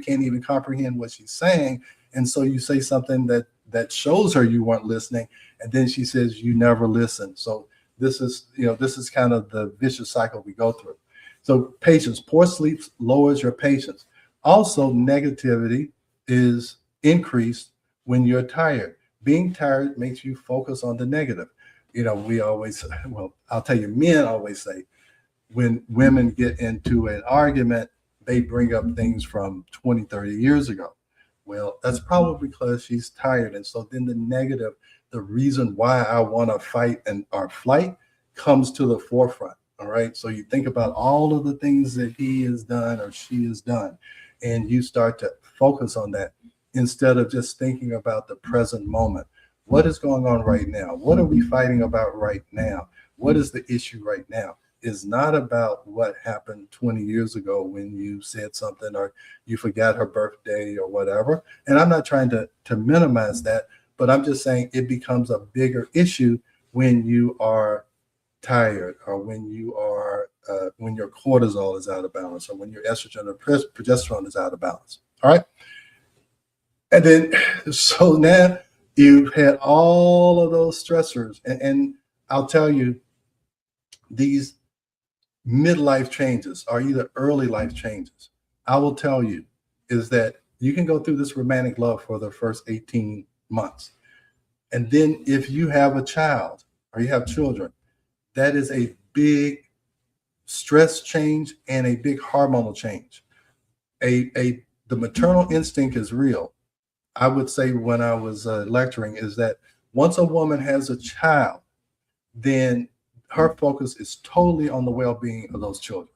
can't even comprehend what she's saying. And so you say something that shows her you weren't listening, and then she says you never listened. So this is kind of the vicious cycle we go through. So patience, poor sleep lowers your patience. Also, negativity is increased when you're tired. Being tired makes you focus on the negative. We always, well, I'll tell you, men always say when women get into an argument, they bring up things from 20, 30 years ago. Well, that's probably because she's tired. And so then the negative, the reason why I want to fight and our flight comes to the forefront. All right. So you think about all of the things that he has done or she has done, and you start to focus on that instead of just thinking about the present moment. What is going on right now? What are we fighting about right now? What is the issue right now? Is not about what happened 20 years ago when you said something or you forgot her birthday or whatever. And I'm not trying to minimize that, but I'm just saying it becomes a bigger issue when you are tired, or when you are when your cortisol is out of balance, or when your estrogen or progesterone is out of balance. All right. And then, so now you've had all of those stressors, and I'll tell you, these midlife changes are either early life changes. I will tell you is that you can go through this romantic love for the first 18 months. And then if you have a child or you have children, that is a big stress change and a big hormonal change. The maternal instinct is real. I would say when I was lecturing is that once a woman has a child, then her focus is totally on the well-being of those children.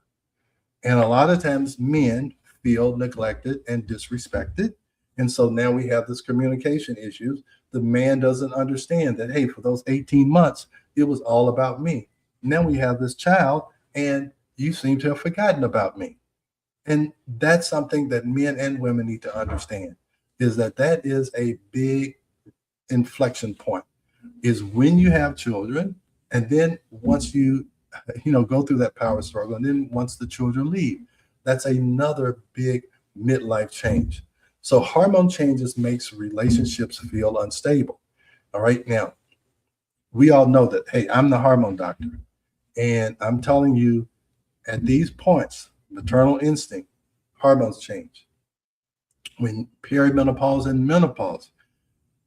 And a lot of times men feel neglected and disrespected. And so now we have this communication issues. The man doesn't understand that, hey, for those 18 months, it was all about me. Now we have this child and you seem to have forgotten about me. And that's something that men and women need to understand, is that is a big inflection point, is when you have children. And then once you go through that power struggle, and then once the children leave, that's another big midlife change. So hormone changes makes relationships feel unstable. All right. Now, we all know that, hey, I'm the hormone doctor. And I'm telling you, at these points, maternal instinct, hormones change. When perimenopause and menopause,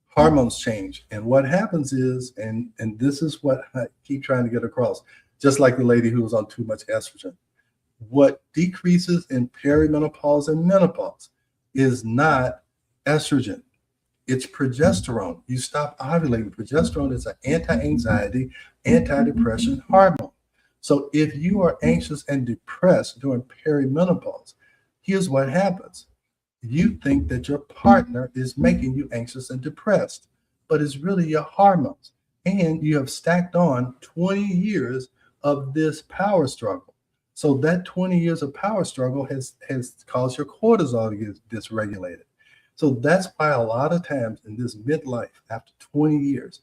hormones change. And what happens is, and this is what I keep trying to get across, just like the lady who was on too much estrogen, what decreases in perimenopause and menopause is not estrogen. It's progesterone. You stop ovulating. Progesterone is an anti-anxiety, anti-depression hormone. So if you are anxious and depressed during perimenopause, here's what happens. You think that your partner is making you anxious and depressed, but it's really your hormones. And you have stacked on 20 years of this power struggle. So that 20 years of power struggle has caused your cortisol to get dysregulated. So that's why a lot of times in this midlife, after 20 years,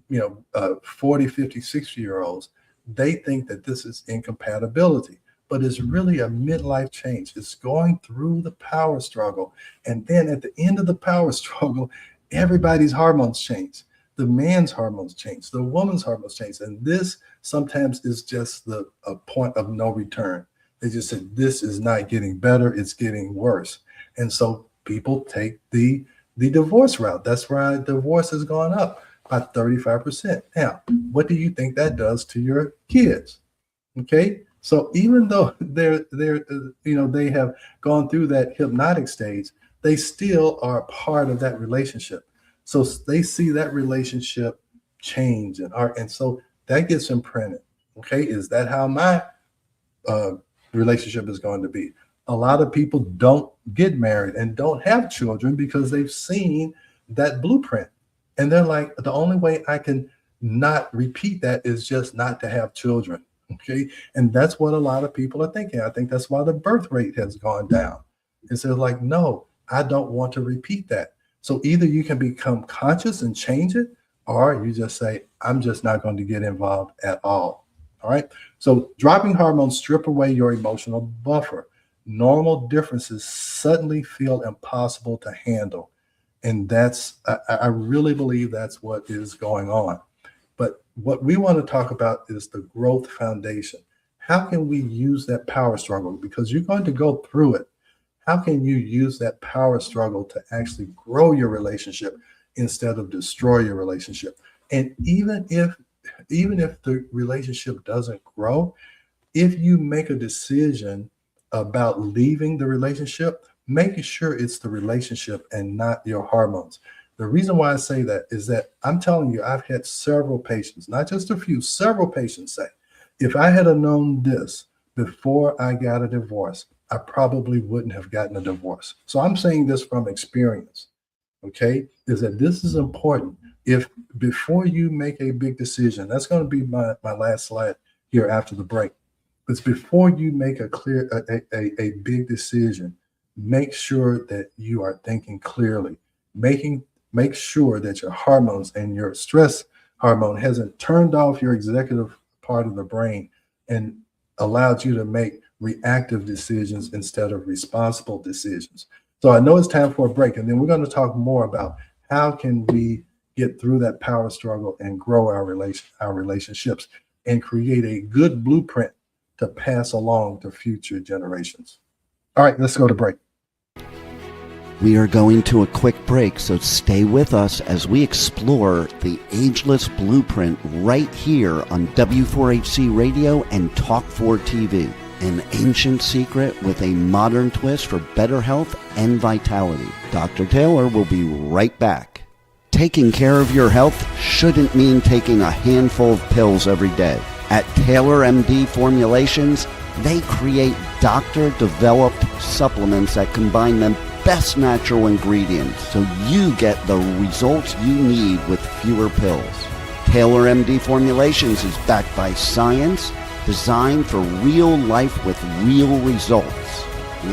40, 50, 60-year-olds, they think that this is incompatibility, but it's really a midlife change. It's going through the power struggle. And then at the end of the power struggle, everybody's hormones change. The man's hormones change, the woman's hormones change. And this sometimes is just a point of no return. They just said, this is not getting better, it's getting worse. And so people take the divorce route. That's why divorce has gone up by 35%. Now, what do you think that does to your kids? Okay. So even though they have gone through that hypnotic stage, they still are part of that relationship. So they see that relationship change and so that gets imprinted. Okay, is that how my relationship is going to be? A lot of people don't get married and don't have children because they've seen that blueprint, and they're like, the only way I can not repeat that is just not to have children. Okay, and that's what a lot of people are thinking. I think that's why the birth rate has gone down. It's like, no, I don't want to repeat that. So either you can become conscious and change it, or you just say, I'm just not going to get involved at all. All right. So dropping hormones strip away your emotional buffer. normal differences suddenly feel impossible to handle. And I really believe that's what is going on. But what we want to talk about is the growth foundation. How can we use that power struggle? Because you're going to go through it. How can you use that power struggle to actually grow your relationship instead of destroy your relationship? And even if the relationship doesn't grow, if you make a decision about leaving the relationship, making sure it's the relationship and not your hormones. The reason why I say that is that I'm telling you, I've had several patients, not just a few, several patients say, if I had known this before I got a divorce, I probably wouldn't have gotten a divorce. So I'm saying this from experience, okay, is that this is important. If before you make a big decision, that's going to be my last slide here after the break. It's before you make a big decision, make sure that you are thinking clearly. Make sure that your hormones and your stress hormone hasn't turned off your executive part of the brain and allowed you to make reactive decisions instead of responsible decisions. So I know it's time for a break, and then we're going to talk more about how can we get through that power struggle and grow our relationships and create a good blueprint to pass along to future generations. All right, let's go to break. We are going to a quick break, so stay with us as we explore the ageless blueprint right here on W4HC Radio and Talk4 TV. An ancient secret with a modern twist for better health and vitality. Dr. Taylor will be right back. Taking care of your health shouldn't mean taking a handful of pills every day. At Taylor MD Formulations, they create doctor-developed supplements that combine the best natural ingredients so you get the results you need with fewer pills. Taylor MD Formulations is backed by science, designed for real life with real results.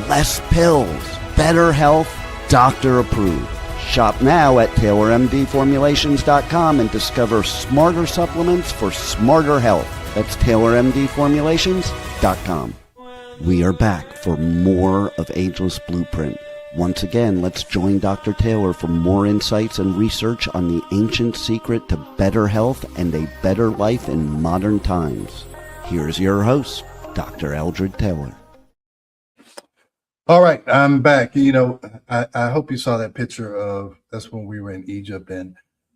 Less pills, better health, doctor approved. Shop now at TaylorMDFormulations.com and discover smarter supplements for smarter health. That's TaylorMDFormulations.com. We are back for more of Ageless Blueprint. Once again, let's join Dr. Taylor for more insights and research on the ancient secret to better health and a better life in modern times. Here's your host, Dr. Eldred Taylor. All right, I'm back. You know, I hope you saw that picture of, that's when we were in Egypt, and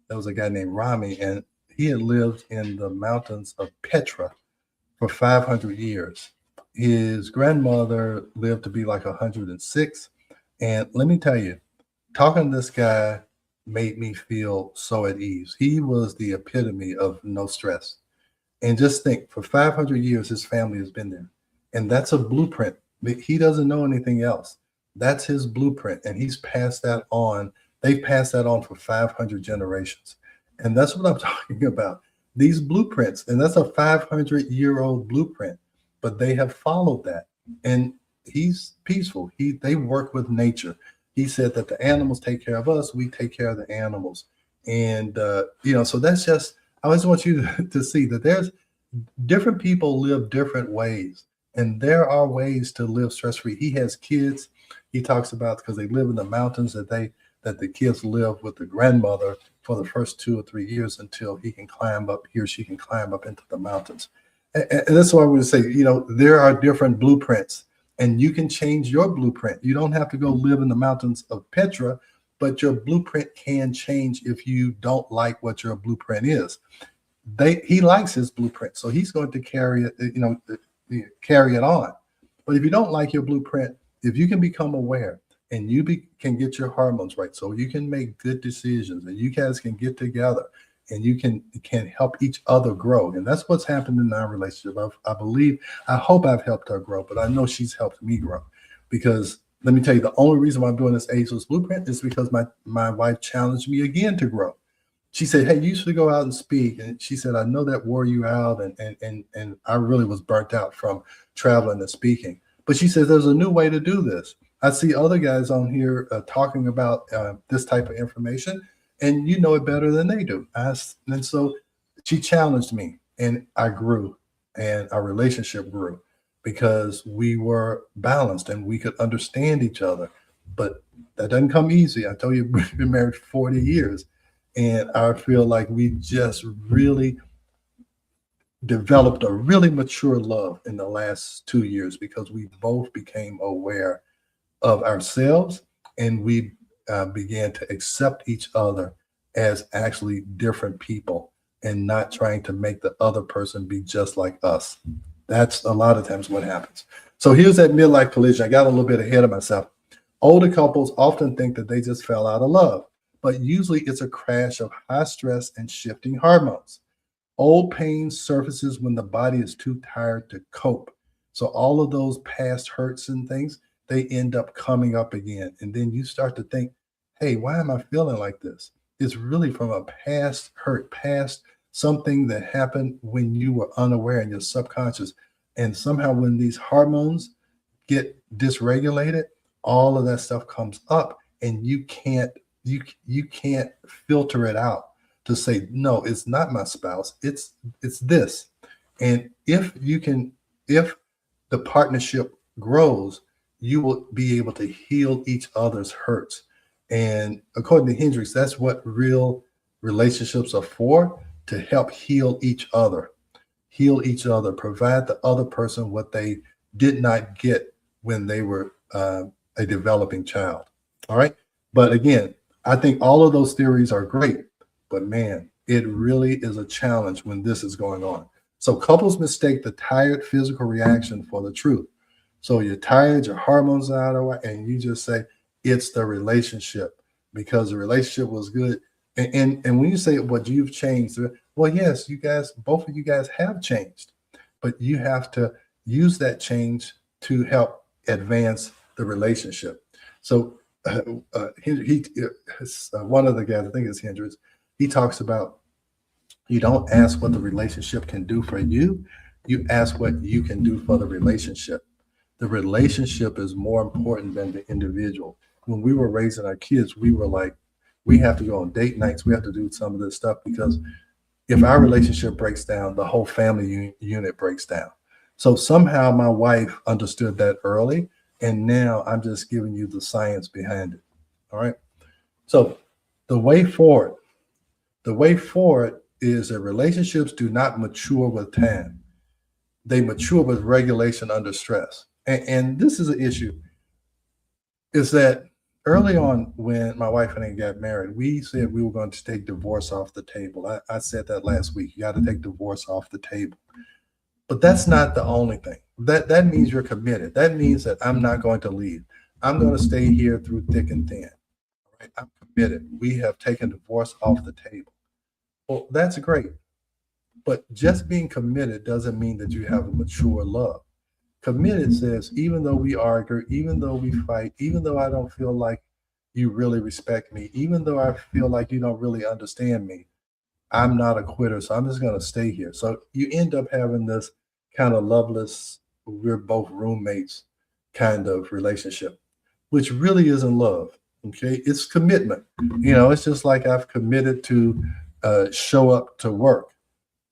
there was a guy named Rami, and he had lived in the mountains of Petra for 500 years. His grandmother lived to be like 106. And let me tell you, talking to this guy made me feel so at ease. He was the epitome of no stress. And just think, for 500 years, his family has been there. And that's a blueprint. He doesn't know anything else. That's his blueprint. And he's passed that on. They've passed that on for 500 generations. And that's what I'm talking about. These blueprints, and that's a 500-year-old blueprint, but they have followed that. And he's peaceful. They work with nature. He said that the animals take care of us. We take care of the animals. And, so that's just, I always want you to see that there's different people live different ways. And there are ways to live stress-free. He has kids. He talks about, because they live in the mountains, that the kids live with the grandmother for the first 2 or 3 years until he or she can climb up into the mountains. And that's why I would say, there are different blueprints, and you can change your blueprint. You don't have to go live in the mountains of Petra, but your blueprint can change if you don't like what your blueprint is. He likes his blueprint, so he's going to carry it, carry it on. But if you don't like your blueprint, if you can become aware and you can get your hormones right, so you can make good decisions, and you guys can get together and you can help each other grow. And that's what's happened in our relationship. I hope I've helped her grow, but I know she's helped me grow. Because let me tell you, the only reason why I'm doing this ageless blueprint is because my wife challenged me again to grow. She said, hey, you should go out and speak. And she said, I know that wore you out. And I really was burnt out from traveling and speaking. But she says, there's a new way to do this. I see other guys on here talking about this type of information, and you know it better than they do. And so she challenged me, and I grew, and our relationship grew, because we were balanced and we could understand each other. But that doesn't come easy. I tell you, we've been married 40 years. And I feel like we just really developed a really mature love in the last 2 years because we both became aware of ourselves and we began to accept each other as actually different people and not trying to make the other person be just like us. That's a lot of times what happens. So here's that midlife collision. I got a little bit ahead of myself. Older couples often think that they just fell out of love, but usually it's a crash of high stress and shifting hormones. Old pain surfaces when the body is too tired to cope. So all of those past hurts and things, they end up coming up again. And then you start to think, hey, why am I feeling like this? It's really from a past hurt, past something that happened when you were unaware in your subconscious. And somehow when these hormones get dysregulated, all of that stuff comes up and you can't filter it out to say, no, it's not my spouse, it's this. And if the partnership grows, you will be able to heal each other's hurts. And according to Hendricks, that's what real relationships are for, to help heal each other, provide the other person what they did not get when they were a developing child. All right. But again, I think all of those theories are great, but man, it really is a challenge when this is going on. So couples mistake the tired physical reaction for the truth. So you're tired, your hormones are out of whack, and you just say it's the relationship because the relationship was good. And when you say what you've changed, well, yes, you guys, both of you guys have changed, but you have to use that change to help advance the relationship. So one of the guys, I think it's Hendricks, he talks about you don't ask what the relationship can do for you, you ask what you can do for the relationship. The relationship is more important than the individual. When we were raising our kids, we were like, we have to go on date nights, we have to do some of this stuff because if our relationship breaks down, the whole family unit breaks down. So somehow my wife understood that early, and now I'm just giving you the science behind it. All right. So the way forward is that relationships do not mature with time. They mature with regulation under stress. And this is an issue, is that early on when my wife and I got married, we said we were going to take divorce off the table. I said that last week. You got to take divorce off the table. But that's not the only thing. That means you're committed. That means that I'm not going to leave. I'm going to stay here through thick and thin. Right? I'm committed. We have taken divorce off the table. Well, that's great. But just being committed doesn't mean that you have a mature love. Committed says, even though we argue, even though we fight, even though I don't feel like you really respect me, even though I feel like you don't really understand me, I'm not a quitter. So I'm just going to stay here. So you end up having this kind of loveless, we're both roommates kind of relationship, which really isn't love. Okay. It's commitment. It's just like I've committed to show up to work.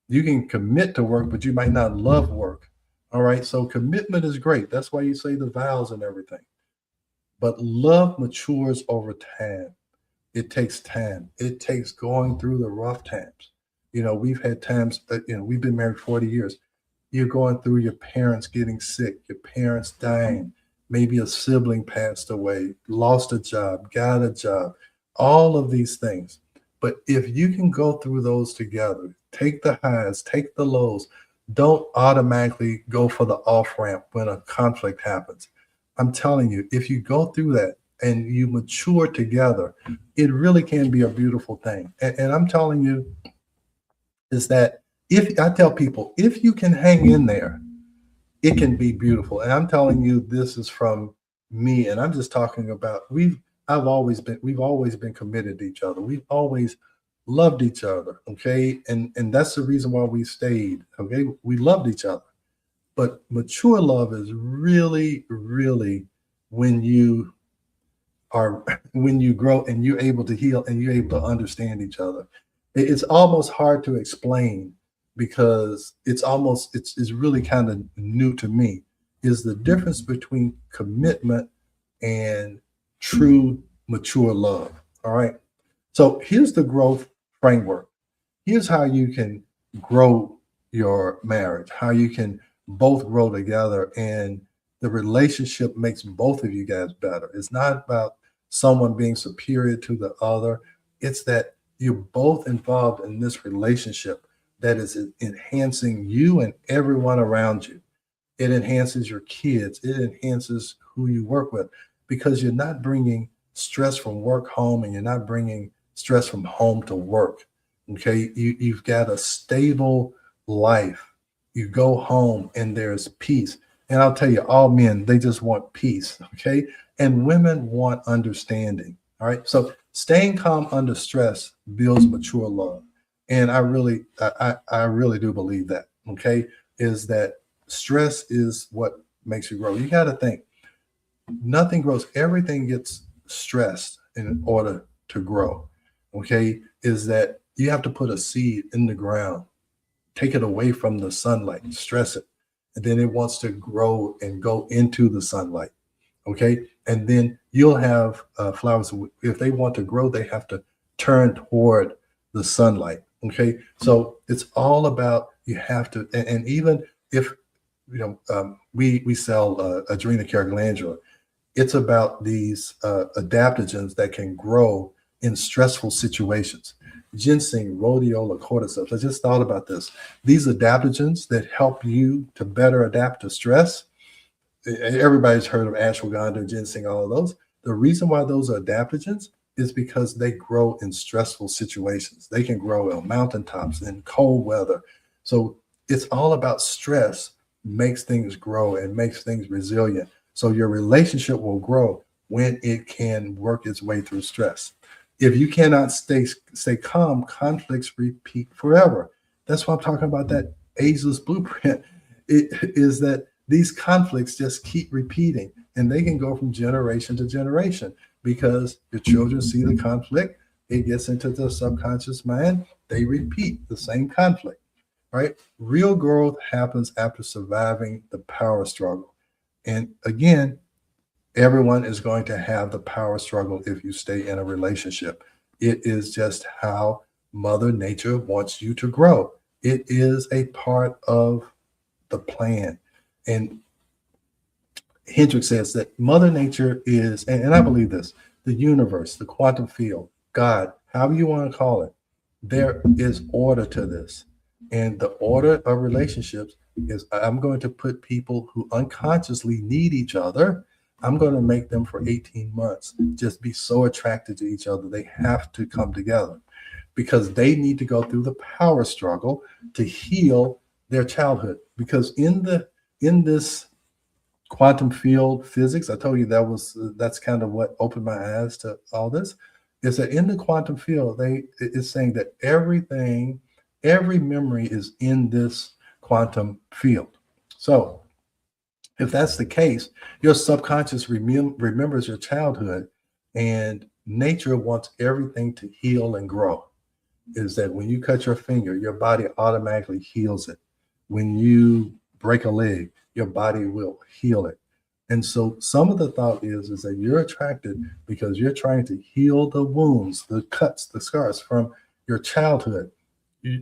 You can commit to work, but you might not love work. All right. So commitment is great. That's why you say the vows and everything. But love matures over time. It takes time. It takes going through the rough times. We've had times that, we've been married 40 years. You're going through your parents getting sick, your parents dying, maybe a sibling passed away, lost a job, got a job, all of these things. But if you can go through those together, take the highs, take the lows, don't automatically go for the off ramp when a conflict happens. I'm telling you, if you go through that and you mature together, it really can be a beautiful thing. And I'm telling you is that if I tell people, if you can hang in there, it can be beautiful. And I'm telling you, this is from me. And I'm just talking about, we've always been committed to each other. We've always loved each other. Okay. And that's the reason why we stayed. Okay. We loved each other. But mature love is really, really when you grow and you're able to heal and you're able to understand each other. It's almost hard to explain because it's really kind of new to me. is the difference between commitment and true mature love. All right. So here's the growth framework. Here's how you can grow your marriage, how you can both grow together, and the relationship makes both of you guys better. It's not about someone being superior to the other. It's that you're both involved in this relationship that is enhancing you and everyone around you. It enhances your kids. It enhances who you work with because you're not bringing stress from work home and you're not bringing stress from home to work. Okay. You've got a stable life. You go home and there's peace. And I'll tell you, all men, they just want peace. Okay. And women want understanding. All right. So staying calm under stress builds mature love. And I really do believe that. Okay. Is that stress is what makes you grow. You got to think nothing grows, everything gets stressed in order to grow. Okay. Is that you have to put a seed in the ground, take it away from the sunlight, stress it, and then it wants to grow and go into the sunlight. Okay. And then you'll have flowers. If they want to grow, they have to turn toward the sunlight. Okay. So it's all about you have to, and even if, we sell adrenocare glandula, it's about these adaptogens that can grow in stressful situations. Ginseng, rhodiola, cordyceps. I just thought about this. These adaptogens that help you to better adapt to stress. Everybody's heard of ashwagandha, ginseng, all of those. The reason why those are adaptogens is because they grow in stressful situations. They can grow on mountaintops in cold weather. So it's all about stress makes things grow and makes things resilient. So your relationship will grow when it can work its way through stress. If you cannot stay calm, conflicts repeat forever. That's why I'm talking about that ageless blueprint. It is that these conflicts just keep repeating and they can go from generation to generation because your children see the conflict, it gets into the subconscious mind, they repeat the same conflict, right? Real growth happens after surviving the power struggle. And again, everyone is going to have the power struggle if you stay in a relationship. It is just how Mother Nature wants you to grow. It is a part of the plan. And Hendricks says that Mother Nature is, and I believe this, the universe, the quantum field, God, however you want to call it, there is order to this. And the order of relationships is I'm going to put people who unconsciously need each other, I'm going to make them for 18 months just be so attracted to each other. They have to come together because they need to go through the power struggle to heal their childhood. Because in this quantum field physics, I told you that's kind of what opened my eyes to all this, is that in the quantum field, it's saying that every memory is in this quantum field. So if that's the case, your subconscious remembers your childhood, and nature wants everything to heal and grow. Is that when you cut your finger, your body automatically heals it. When you break a leg, your body will heal it. And so some of the thought is that you're attracted because you're trying to heal the wounds, the cuts, the scars from your childhood.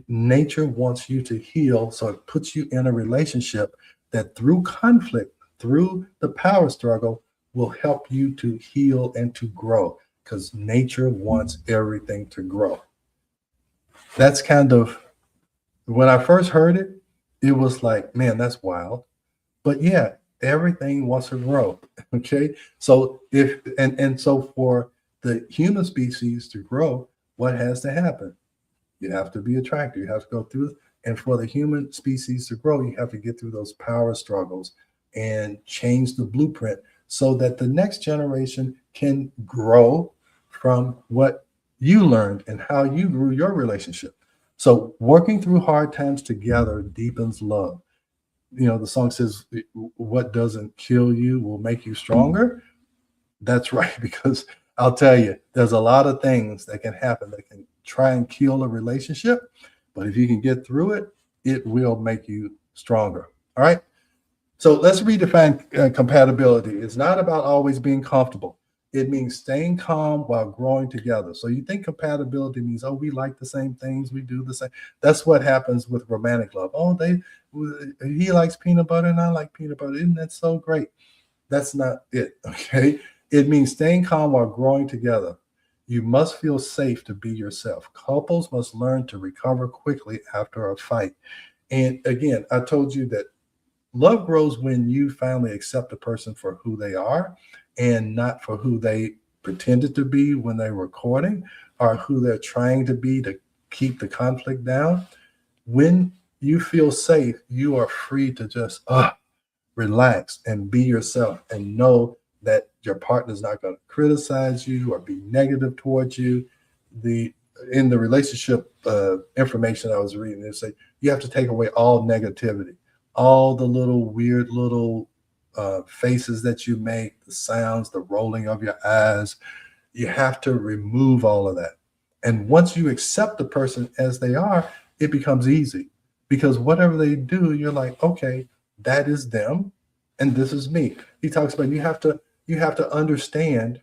Nature wants you to heal, so it puts you in a relationship that through conflict, through the power struggle, will help you to heal and to grow because nature wants everything to grow. That's kind of, when I first heard it, it was like, man, that's wild. But yeah, everything wants to grow. Okay. So so for the human species to grow, what has to happen? You have to be attracted. You have to go through it. And for the human species to grow, you have to get through those power struggles and change the blueprint so that the next generation can grow from what you learned and how you grew your relationship. So working through hard times together deepens love. The song says, what doesn't kill you will make you stronger. That's right, because I'll tell you, there's a lot of things that can happen that can try and kill a relationship. But if you can get through it, it will make you stronger. All right. So let's redefine compatibility. It's not about always being comfortable. It means staying calm while growing together. So you think compatibility means, oh, we like the same things, we do the same. That's what happens with romantic love. Oh, he likes peanut butter and I like peanut butter. Isn't that so great? That's not it. Okay. It means staying calm while growing together. You must feel safe to be yourself. Couples must learn to recover quickly after a fight. And again, I told you that love grows when you finally accept a person for who they are and not for who they pretended to be when they were courting or who they're trying to be to keep the conflict down. When you feel safe, you are free to just relax and be yourself and know that your partner's not going to criticize you or be negative towards you. The In the relationship information I was reading, they say you have to take away all negativity, all the little weird little faces that you make, the sounds, the rolling of your eyes. You have to remove all of that. And once you accept the person as they are, it becomes easy because whatever they do, you're like, okay, that is them and this is me. He talks about you have to understand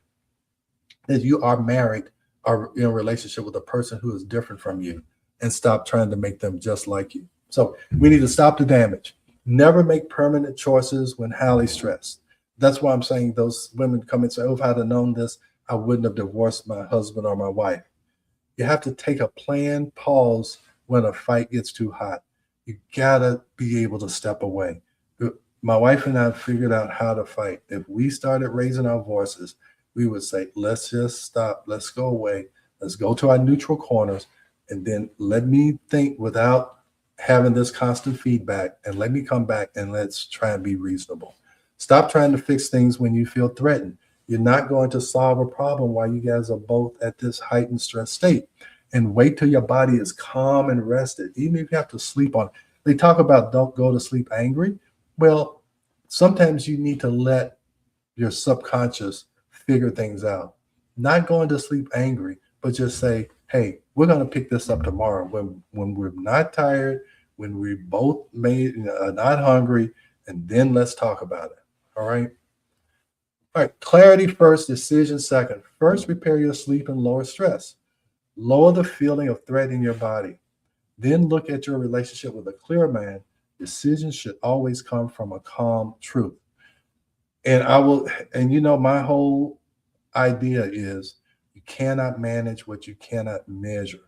that you are married or in a relationship with a person who is different from you and stop trying to make them just like you. So we need to stop the damage. Never make permanent choices when highly stressed. That's why I'm saying those women come and say, oh, if I'd have known this, I wouldn't have divorced my husband or my wife. You have to take a planned pause when a fight gets too hot. You gotta be able to step away. My wife and I figured out how to fight. If we started raising our voices, we would say, let's just stop, let's go away, let's go to our neutral corners, and then let me think without having this constant feedback, and let me come back and let's try and be reasonable. Stop trying to fix things when you feel threatened. You're not going to solve a problem while you guys are both at this heightened stress state. And wait till your body is calm and rested, even if you have to sleep on it. They talk about don't go to sleep angry. Well, sometimes you need to let your subconscious figure things out. Not going to sleep angry, but just say, hey, we're going to pick this up tomorrow when we're not tired, when we both not hungry, and then let's talk about it. All right. All right. Clarity first, decision second. First, repair your sleep and lower stress. Lower the feeling of threat in your body. Then look at your relationship with a clear mind. Decisions should always come from a calm truth. And my whole idea is you cannot manage what you cannot measure.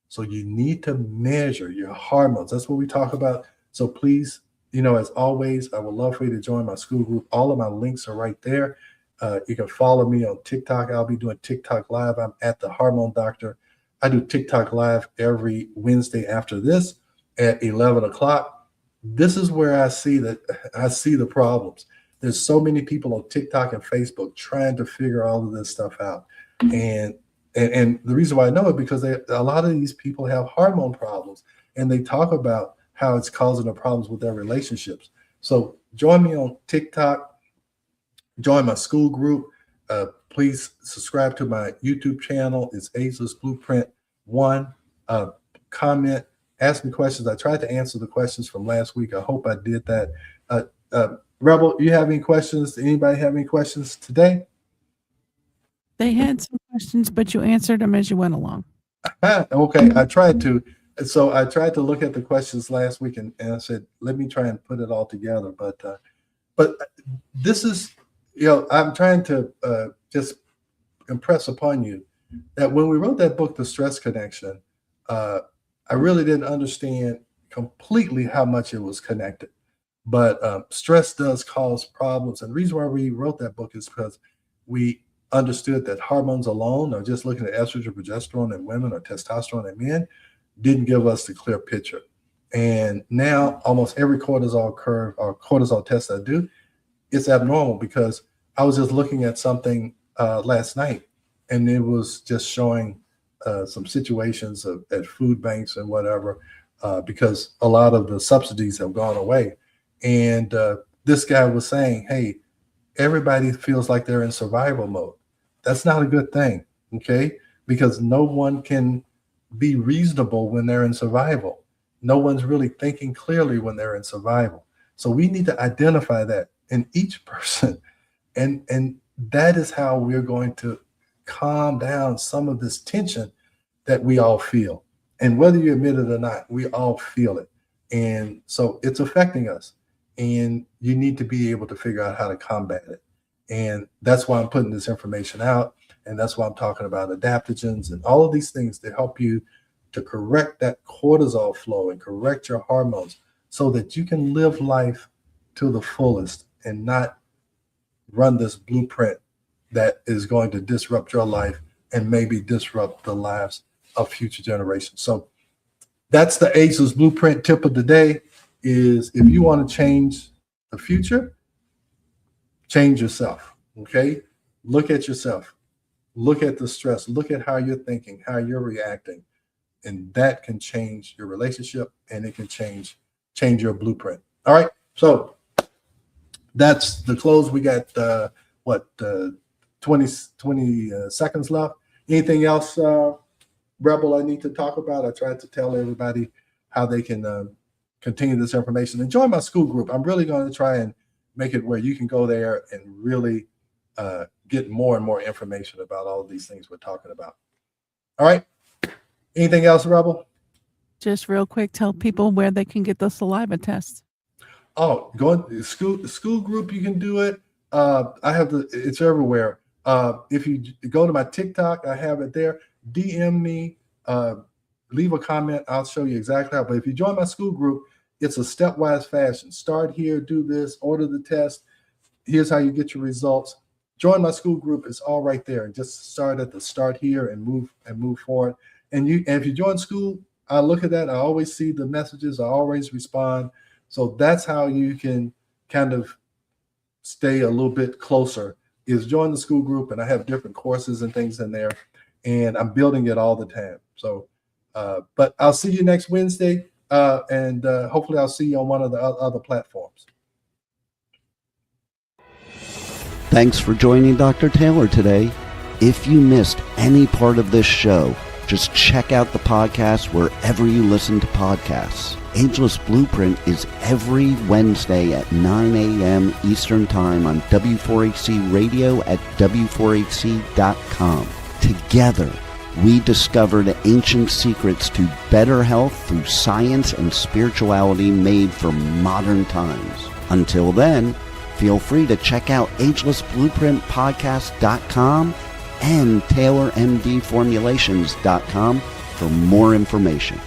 So you need to measure your hormones. That's what we talk about. So please, as always, I would love for you to join my school group. All of my links are right there. You can follow me on TikTok. I'll be doing TikTok live. I'm at the Hormone Doctor. I do TikTok live every Wednesday after this at 11 o'clock. This is where I see the problems. There's so many people on TikTok and Facebook trying to figure all of this stuff out. And the reason why I know it because a lot of these people have hormone problems and they talk about how it's causing the problems with their relationships. So join me on TikTok, join my school group. Please subscribe to my YouTube channel. It's Ageless Blueprint 1. Comment, ask me questions. I tried to answer the questions from last week. I hope I did that. Rebel, you have any questions? Anybody have any questions today? They had some questions, but you answered them as you went along. Okay, I tried to. So I tried to look at the questions last week and I said, let me try and put it all together. But this is, I'm trying to just impress upon you that when we wrote that book, The Stress Connection, I really didn't understand completely how much it was connected. But stress does cause problems. And the reason why we wrote that book is because we understood that hormones alone, or just looking at estrogen, progesterone in women or testosterone in men, didn't give us the clear picture. And now almost every cortisol curve or cortisol test I do, it's abnormal because I was just looking at something last night and it was just showing some situations at food banks and whatever, because a lot of the subsidies have gone away. And this guy was saying, hey, everybody feels like they're in survival mode. That's not a good thing, okay? Because no one can be reasonable when they're in survival. No one's really thinking clearly when they're in survival. So we need to identify that in each person. And that is how we're going to calm down some of this tension that we all feel. And whether you admit it or not, we all feel it. And so it's affecting us. And you need to be able to figure out how to combat it. And that's why I'm putting this information out. And that's why I'm talking about adaptogens and all of these things to help you to correct that cortisol flow and correct your hormones so that you can live life to the fullest and not run this blueprint that is going to disrupt your life and maybe disrupt the lives of future generations. So that's the Ageless Blueprint tip of the day is if you want to change the future, change yourself, okay? Look at yourself. Look at the stress. Look at how you're thinking, how you're reacting. And that can change your relationship and it can change your blueprint. All right, so that's the close. We got 20 seconds left. Anything else, Rebel, I need to talk about? I tried to tell everybody how they can continue this information and join my school group. I'm really going to try and make it where you can go there and really get more and more information about all of these things we're talking about. All right. Anything else, Rebel? Just real quick, tell people where they can get the saliva tests. Oh, going to school group, you can do it. I have it's everywhere. If you go to my TikTok, I have it there. DM me, leave a comment. I'll show you exactly how. But if you join my school group, it's a stepwise fashion. Start here, do this, order the test. Here's how you get your results. Join my school group. It's all right there. And just start at the start here and move forward. And if you join school, I look at that. I always see the messages. I always respond. So that's how you can kind of stay a little bit closer is join the school group. And I have different courses and things in there. And I'm building it all the time. So, but I'll see you next Wednesday. And hopefully I'll see you on one of the other platforms. Thanks for joining Dr. Taylor today. If you missed any part of this show, just check out the podcast wherever you listen to podcasts. Ageless Blueprint is every Wednesday at 9 a.m. Eastern Time on W4HC Radio at W4HC.com. Together, we discover the ancient secrets to better health through science and spirituality made for modern times. Until then, feel free to check out agelessblueprintpodcast.com and TaylorMDFormulations.com for more information.